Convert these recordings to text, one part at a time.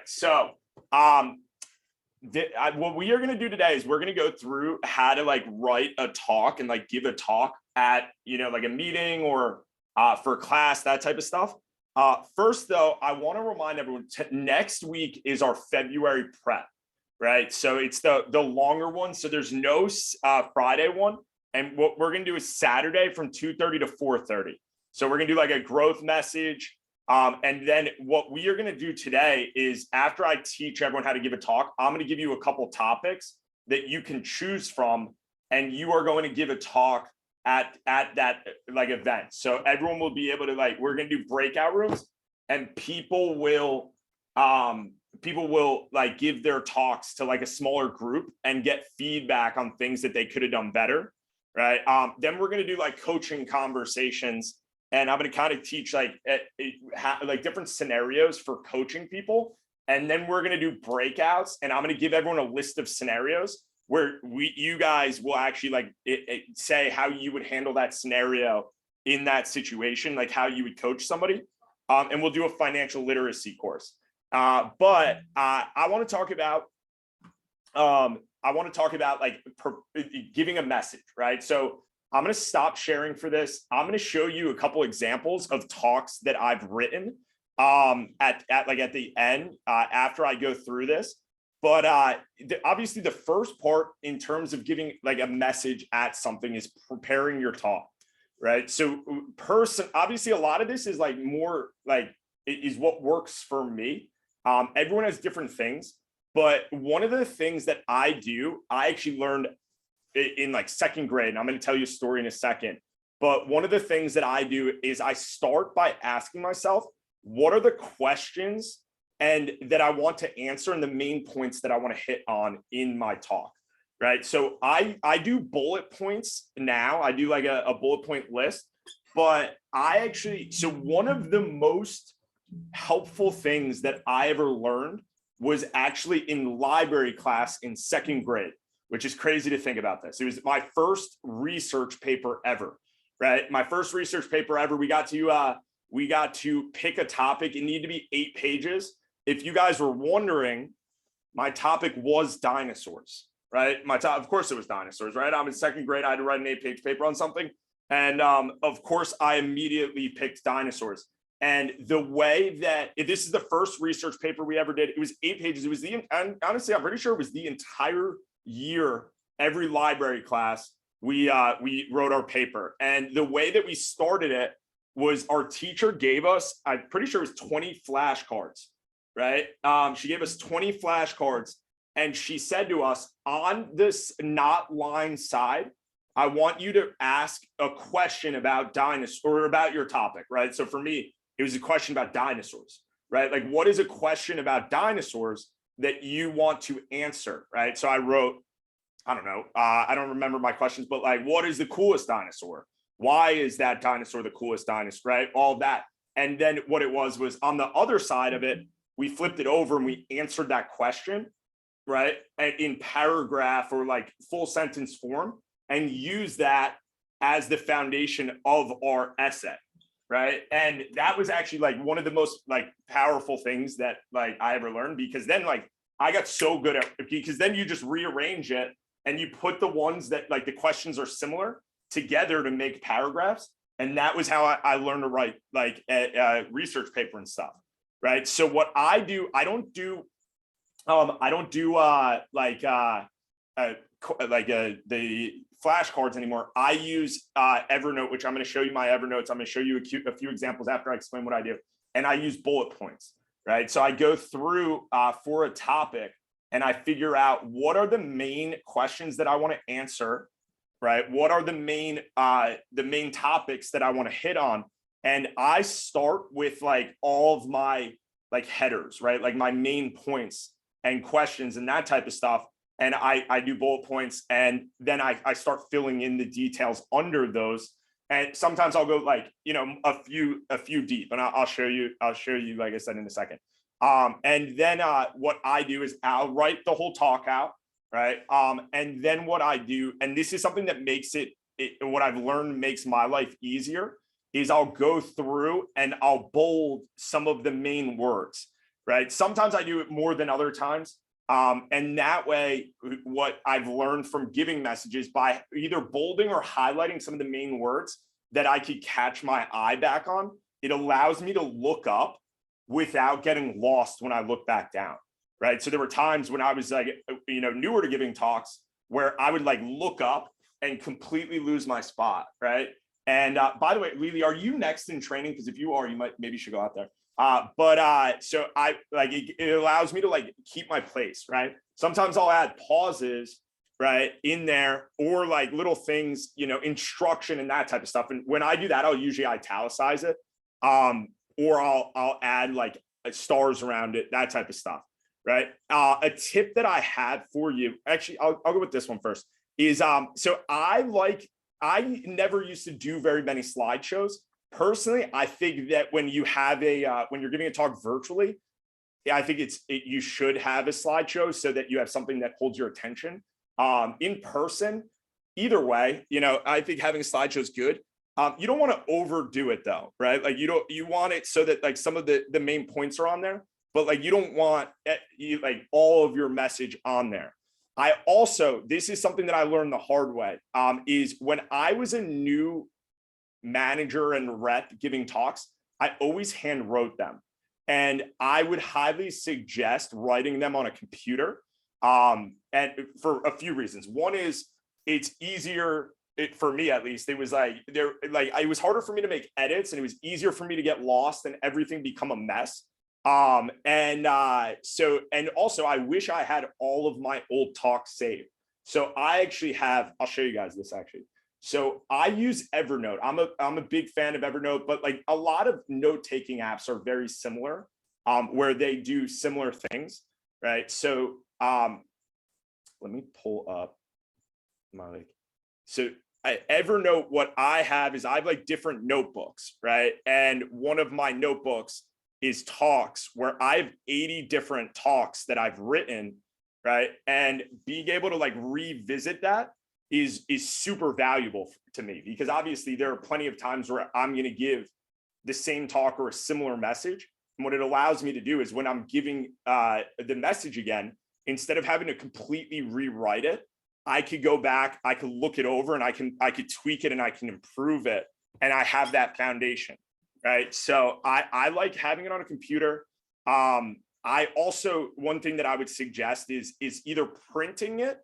So what we are going to do today is we're going to go through how to like write a talk and like give a talk at, like a meeting or for class, that type of stuff. First, though, I want to remind everyone next week is our February prep, right? So it's the longer one. So there's no Friday one. And what we're going to do is Saturday from 2:30 to 4:30. So we're going to do like a growth message. And then what we are going to do today is after I teach everyone how to give a talk, I'm going to give you a couple topics that you can choose from, and you are going to give a talk at that like event. So everyone will be able to we're going to do breakout rooms, and people will like give their talks to like a smaller group and get feedback on things that they could have done better. Right. Then we're going to do like coaching conversations. And I'm going to kind of teach like different scenarios for coaching people. And then we're going to do breakouts, and I'm going to give everyone a list of scenarios where you guys will actually say how you would handle that scenario in that situation, like how you would coach somebody. And we'll do a financial literacy course. But I want to talk about giving a message, right? So I'm going to stop sharing for this. I'm going to show you a couple examples of talks that I've written at the end after I go through this. But obviously the first part in terms of giving like a message at something is preparing your talk, right? So obviously a lot of this is like more like is what works for me. Everyone has different things, but one of the things that I actually learned in like second grade, and I'm going to tell you a story in a second. But one of the things that I do is I start by asking myself, what are the questions and that I want to answer and the main points that I want to hit on in my talk, right? So I do bullet points now. I do like a bullet point list, but so one of the most helpful things that I ever learned was actually in library class in second grade, which is crazy to think about this. It was my first research paper ever, right? My first research paper ever. We got to pick a topic. It needed to be 8 pages. If you guys were wondering, my topic was dinosaurs, right? Of course it was dinosaurs, right? I'm in second grade. I had to write an 8-page paper on something. And of course I immediately picked dinosaurs. And the way that this is the first research paper we ever did, it was 8 pages. It was honestly, I'm pretty sure it was the entire year, every library class, we wrote our paper. And the way that we started it was our teacher gave us, I'm pretty sure it was 20 flashcards, right? She gave us 20 flashcards, and she said to us, on this not line side, I want you to ask a question about dinosaurs or about your topic, right? So for me, it was a question about dinosaurs, right? Like, what is a question about dinosaurs that you want to answer, right? So I wrote, I don't know, I don't remember my questions, but like, what is the coolest dinosaur? Why is that dinosaur the coolest dinosaur, right? All that. And then what it was on the other side of it, we flipped it over and we answered that question, right? In paragraph or like full sentence form, and use that as the foundation of our essay, right? And that was actually like one of the most like powerful things that like I ever learned, because then like I got so good at it, because then you just rearrange it and you put the ones that like the questions are similar together to make paragraphs. And that was how I learned to write like a research paper and stuff, right? So what I do, I don't do the flashcards anymore. I use Evernote, which I'm going to show you my Evernotes. I'm going to show you a few examples after I explain what I do. And I use bullet points, right? So I go through for a topic and I figure out what are the main questions that I want to answer, right? What are the main topics that I want to hit on? And I start with like all of my like headers, right? Like my main points and questions and that type of stuff. And I do bullet points, and then I start filling in the details under those. And sometimes I'll go like, a few deep, and I'll show you, like I said, in a second. And then what I do is I'll write the whole talk out, right? And then what I do, and this is something that makes what I've learned makes my life easier, is I'll go through and I'll bold some of the main words, right? Sometimes I do it more than other times. And that way, what I've learned from giving messages by either bolding or highlighting some of the main words that I could catch my eye back on, it allows me to look up without getting lost when I look back down, right? So there were times when I was like, newer to giving talks where I would like look up and completely lose my spot, right? And by the way, Lily, are you next in training? Because if you are, maybe should go out there. So I like it allows me to like keep my place, right? Sometimes I'll add pauses, right, in there, or like little things, instruction and that type of stuff. And when I do that, I'll usually italicize it, or I'll add like stars around it, that type of stuff, right? A tip that I had for you, actually, I'll go with this one first. Is so I never used to do very many slideshows. Personally, I think that when you have when you're giving a talk virtually, I think you should have a slideshow so that you have something that holds your attention. In person, either way, I think having a slideshow is good. You don't want to overdo it though, right? Like you want it so that like some of the main points are on there, but like you don't want like all of your message on there. This is something that I learned the hard way, is when I was a new manager and rep giving talks, I always hand wrote them. And I would highly suggest writing them on a computer. And for a few reasons. One is it's easier, for me at least, it was it was harder for me to make edits, and it was easier for me to get lost and everything become a mess. And also I wish I had all of my old talks saved. So I actually have, I'll show you guys this actually. So I use Evernote. I'm a big fan of Evernote, but like a lot of note-taking apps are very similar, where they do similar things, right? So let me pull up my, Evernote, what I have is I have like different notebooks, right? And one of my notebooks is talks, where I have 80 different talks that I've written, right? And being able to like revisit that is super valuable to me, because obviously there are plenty of times where I'm going to give the same talk or a similar message. And what it allows me to do is when I'm giving the message again, instead of having to completely rewrite it, I could go back, I could look it over, and I could tweak it and I can improve it. And I have that foundation, right? So I like having it on a computer. I also, one thing that I would suggest is either printing it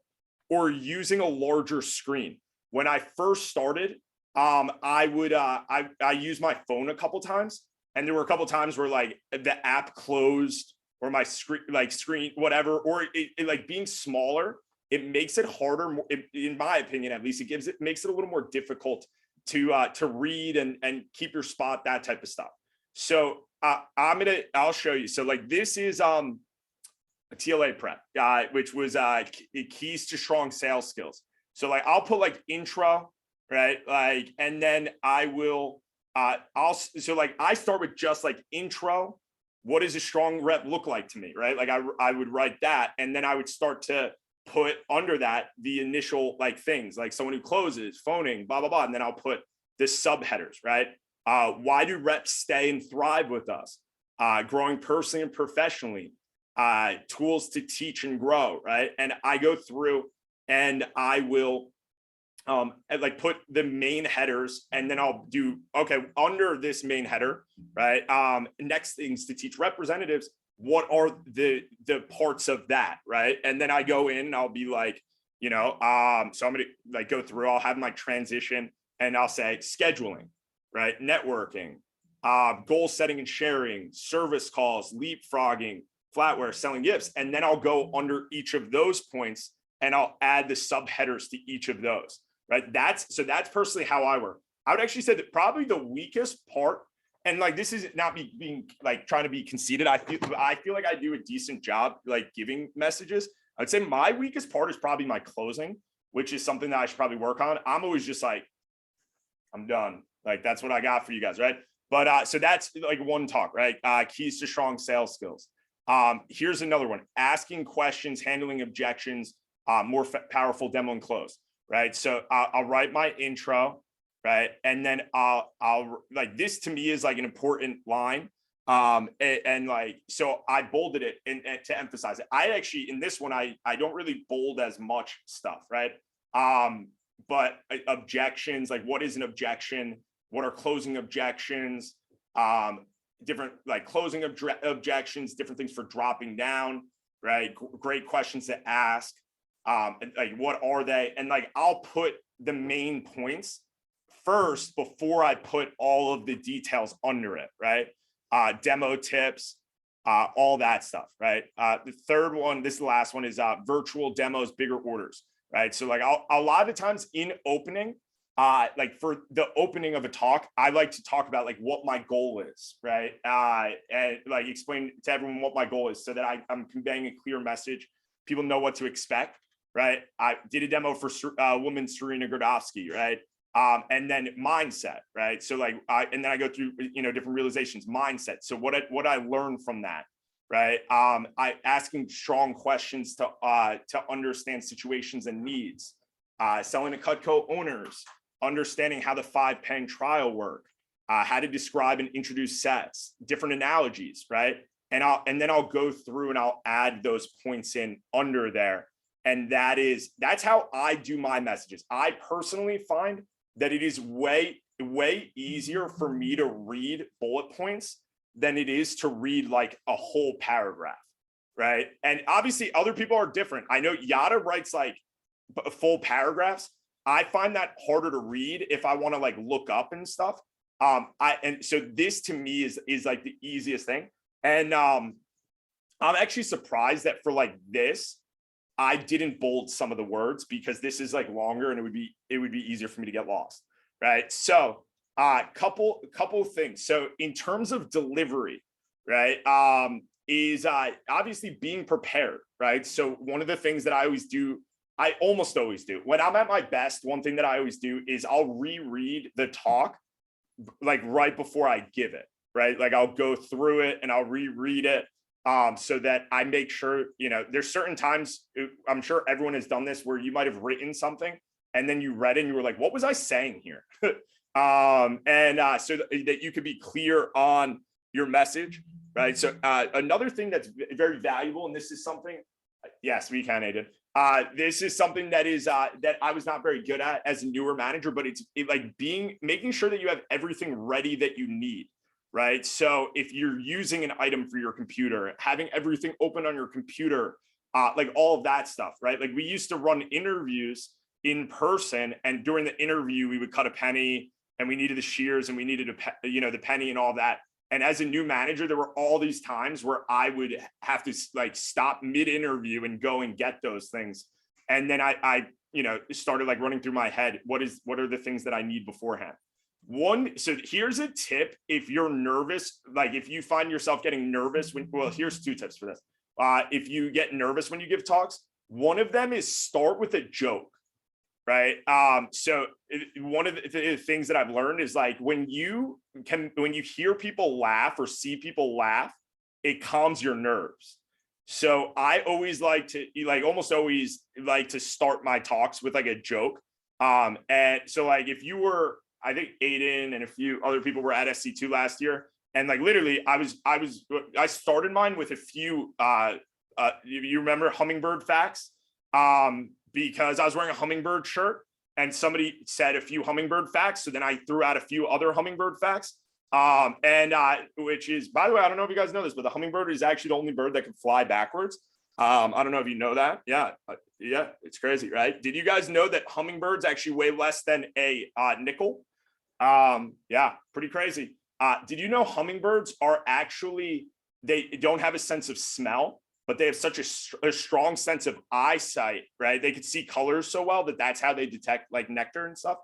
or using a larger screen. When I first started, I would I used my phone a couple times, and there were a couple times where like the app closed, or my screen whatever, or it like being smaller, it makes it harder, in my opinion at least. It makes it a little more difficult to read and keep your spot, that type of stuff. So I'll show you. So like this is a TLA prep, which was keys to strong sales skills. So like I'll put like intro, right? Like, and then I will so like I start with just like intro. What does a strong rep look like to me, right? Like I would write that, and then I would start to put under that the initial like things, like someone who closes, phoning, blah blah blah, and then I'll put the subheaders, right? Why do reps stay and thrive with us? Growing personally and professionally. Tools to teach and grow, right? And I go through and I will like put the main headers, and then I'll do, okay, under this main header, right? Next things to teach representatives, what are the parts of that, right? And then I go in and I'll be like, so I'm gonna like go through, I'll have my transition, and I'll say scheduling, right? Networking, goal setting and sharing, service calls, leapfrogging, flatware, selling gifts. And then I'll go under each of those points and I'll add the subheaders to each of those, right? That's personally how I work. I would actually say that probably the weakest part, and like this is not being like trying to be conceited, I feel like I do a decent job like giving messages. I'd say my weakest part is probably my closing, which is something that I should probably work on. I'm always just like, I'm done. Like that's what I got for you guys, right? But so that's like one talk, right? Keys to strong sales skills. Here's another one: asking questions, handling objections, more powerful demo and close, right? So I'll write my intro, right? And then I'll like, this to me is like an important line. And like, so I bolded it and to emphasize it. I actually, in this one, I don't really bold as much stuff, right? But objections, like what is an objection? What are closing objections? Different like closing objections, different things for dropping down, right? Great questions to ask. Like what are they? And like, I'll put the main points first before I put all of the details under it, right? Demo tips, all that stuff, right? The third one, this is the last one, is virtual demos, bigger orders, right? So like a lot of the times in opening, like for the opening of a talk, I like to talk about like what my goal is, right? And like explain to everyone what my goal is so that I'm conveying a clear message. People know what to expect, right? I did a demo for woman Serena Gradovsky, right? And then mindset, right? So like, and then I go through, different realizations, mindset. So what I learned from that, right? I asking strong questions to understand situations and needs, selling to Cutco owners, understanding how the 5-pen trial work, how to describe and introduce sets, different analogies, right? And then I'll go through and I'll add those points in under there. And that's how I do my messages. I personally find that it is way easier for me to read bullet points than it is to read like a whole paragraph, right? And obviously other people are different. I know Yada writes like full paragraphs. I find that harder to read if I want to like look up and stuff. And so this to me is like the easiest thing. And I'm actually surprised that for like this, I didn't bold some of the words because this is like longer and it would be easier for me to get lost, right? So couple of things. So in terms of delivery, right, is obviously being prepared, right? So one of the things that I almost always do when I'm at my best, one thing that I always do is I'll reread the talk like right before I give it, right? Like I'll go through it and I'll reread it. So that I make sure, there's certain times, I'm sure everyone has done this, where you might have written something and then you read it and you were like, what was I saying here? So that you could be clear on your message, right? So another thing that's very valuable, and this is something, yes, we can, Aiden. This is something that is that I was not very good at as a newer manager, but it's making sure that you have everything ready that you need. Right. So if you're using an item for your computer, having everything open on your computer, like all of that stuff, right? Like we used to run interviews in person, and during the interview, we would cut a penny and we needed the shears and we needed the penny and all that. And as a new manager, there were all these times where I would have to like stop mid-interview and go and get those things. And then I started like running through my head, what are the things that I need beforehand? So here's a tip. If you're nervous, like if you find yourself getting nervous here's 2 tips for this. If you get nervous when you give talks, one of them is start with a joke, right? So one of the things that I've learned is like when you hear people laugh or see people laugh, it calms your nerves. So I always almost always like to start my talks with like a joke. And so like if you were, I think Aiden and a few other people were at SC2 last year. And like, literally I started mine with a few, you remember hummingbird facts? Because I was wearing a hummingbird shirt and somebody said a few hummingbird facts. So then I threw out a few other hummingbird facts. Which is, by the way, I don't know if you guys know this, but the hummingbird is actually the only bird that can fly backwards. I don't know if you know that. Yeah, it's crazy, right? Did you guys know that hummingbirds actually weigh less than a nickel? Yeah, pretty crazy. Did you know hummingbirds are actually, they don't have a sense of smell, but they have such a strong sense of eyesight, right? They could see colors so well that's how they detect like nectar and stuff.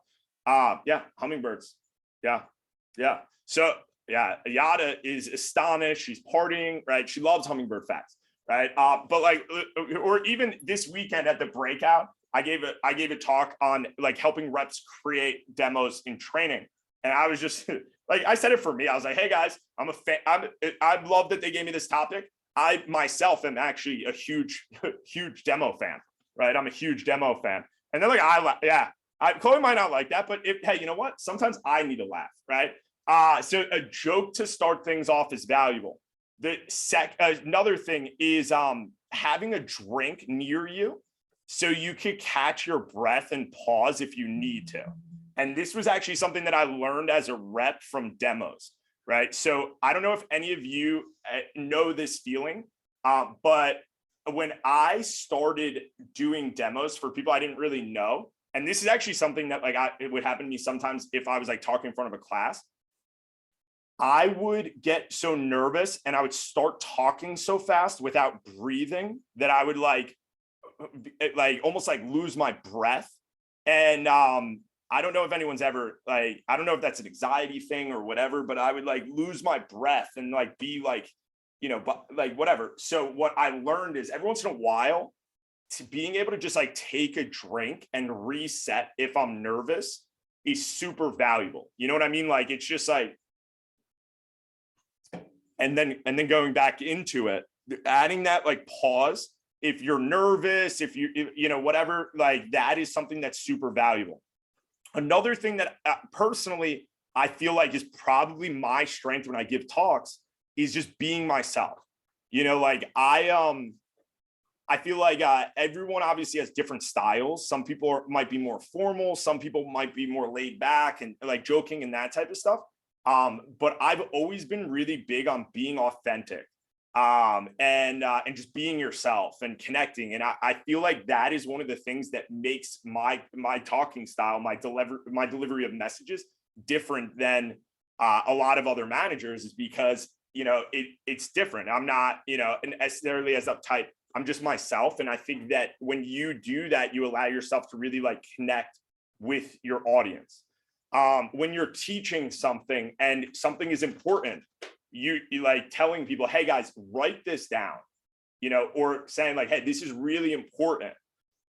Yeah, hummingbirds. Yeah. So yeah, Yada is astonished. She's partying, right? She loves hummingbird facts, right? But like, or even this weekend at the breakout, I gave a talk on like helping reps create demos in training. And I was just like, I said it for me. I was like, hey guys, I'm a fan. I love that they gave me this topic. I myself am actually a huge demo fan, right? I'm a huge demo fan. And they're like, Chloe might not like that, but hey, you know what? Sometimes I need a laugh, right? So a joke to start things off is valuable. Another thing is having a drink near you so you could catch your breath and pause if you need to. And this was actually something that I learned as a rep from demos, right? So I don't know if any of you know this feeling, but when I started doing demos for people I didn't really know, and this is actually something that it would happen to me sometimes if I was like talking in front of a class, I would get so nervous and I would start talking so fast without breathing that I would almost like lose my breath. And I don't know if anyone's ever I don't know if that's an anxiety thing or whatever, but I would like lose my breath and like be like, but like whatever. So what I learned is every once in a while to being able to just like take a drink and reset if I'm nervous is super valuable. You know what I mean? Like, it's just like, and then going back into it, adding that like pause, if you're nervous, if whatever, like that is something that's super valuable. Another thing that personally, I feel like is probably my strength when I give talks is just being myself. I feel like everyone obviously has different styles. Some people might be more formal. Some people might be more laid back and like joking and that type of stuff. But I've always been really big on being authentic and just being yourself and connecting. And I feel like that is one of the things that makes my talking style, my delivery of messages different than a lot of other managers, is because, it's different. I'm not, necessarily as uptight. I'm just myself. And I think that when you do that, you allow yourself to really like connect with your audience. When you're teaching something and something is important, you like telling people, hey guys, write this down, or saying like, hey, this is really important,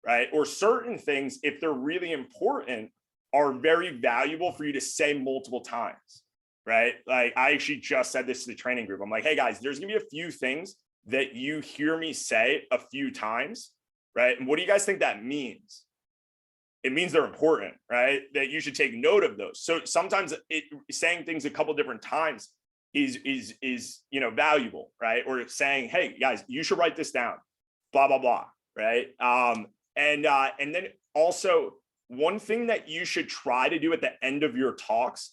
right? Or certain things, if they're really important, are very valuable for you to say multiple times, right? Like I actually just said this to the training group. I'm like, hey guys, there's gonna be a few things that you hear me say a few times, right? And what do you guys think that means? It means they're important, right? That you should take note of those. So sometimes saying things a couple different times is valuable, right? Or saying, hey guys, you should write this down, blah blah blah, right? And then also one thing that you should try to do at the end of your talks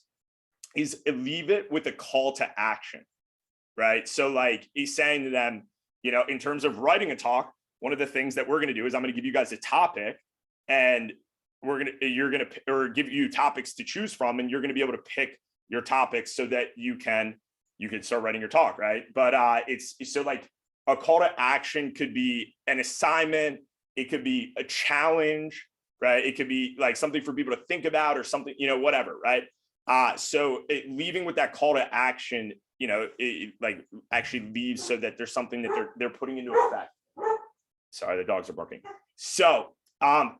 is leave it with a call to action, right? So like he's saying to them, in terms of writing a talk, one of the things that we're going to do is I'm going to give you guys a topic, and you're going to give you topics to choose from, and you're going to be able to pick your topics so that you can start writing your talk, right? But it's so like a call to action could be an assignment, it could be a challenge, right? It could be like something for people to think about or something, whatever, right? So leaving with that call to action, it like actually leaves so that there's something that they're putting into effect. Sorry, the dogs are barking. So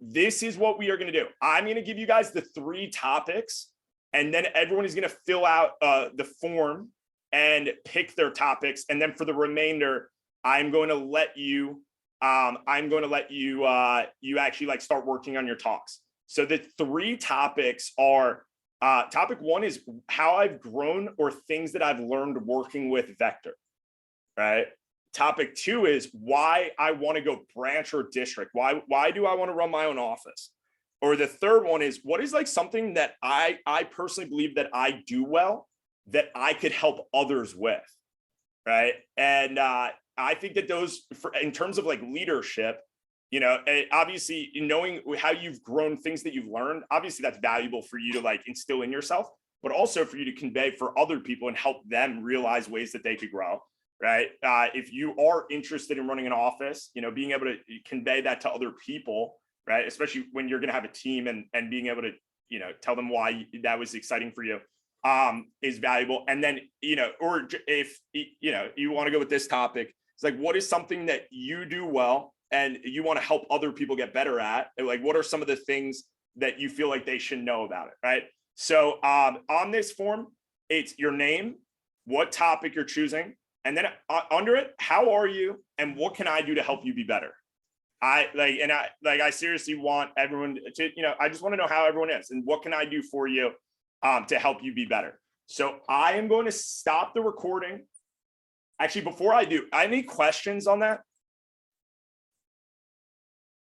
this is what we are going to do. I'm going to give you guys the 3 topics, and then everyone is going to fill out the form and pick their topics. And then for the remainder, I'm going to let you you actually like start working on your talks. So the 3 topics are topic 1 is how I've grown or things that I've learned working with Vector, right? Topic 2 is why I want to go branch or district. Why do I want to run my own office? Or the third one is what is like something that I personally believe that I do well that I could help others with, right? And I think that those, in terms of like leadership, obviously knowing how you've grown, things that you've learned, obviously that's valuable for you to like instill in yourself, but also for you to convey for other people and help them realize ways that they could grow, right? If you are interested in running an office, being able to convey that to other people, right? Especially when you're going to have a team and being able to, tell them why that was exciting for you, is valuable. And then, or if, you want to go with this topic, it's like, what is something that you do well and you want to help other people get better at? Like, what are some of the things that you feel like they should know about it, right? So on this form, it's your name, what topic you're choosing, and then under it, how are you and what can I do to help you be better? I seriously want everyone to, I just want to know how everyone is and what can I do for you to help you be better. So I am going to stop the recording. Actually, before I do, I have any questions on that?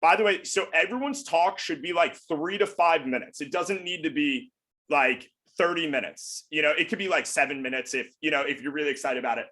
By the way, so everyone's talk should be like 3 to 5 minutes. It doesn't need to be like 30 minutes. You know, it could be like 7 minutes if, you know, if you're really excited about it.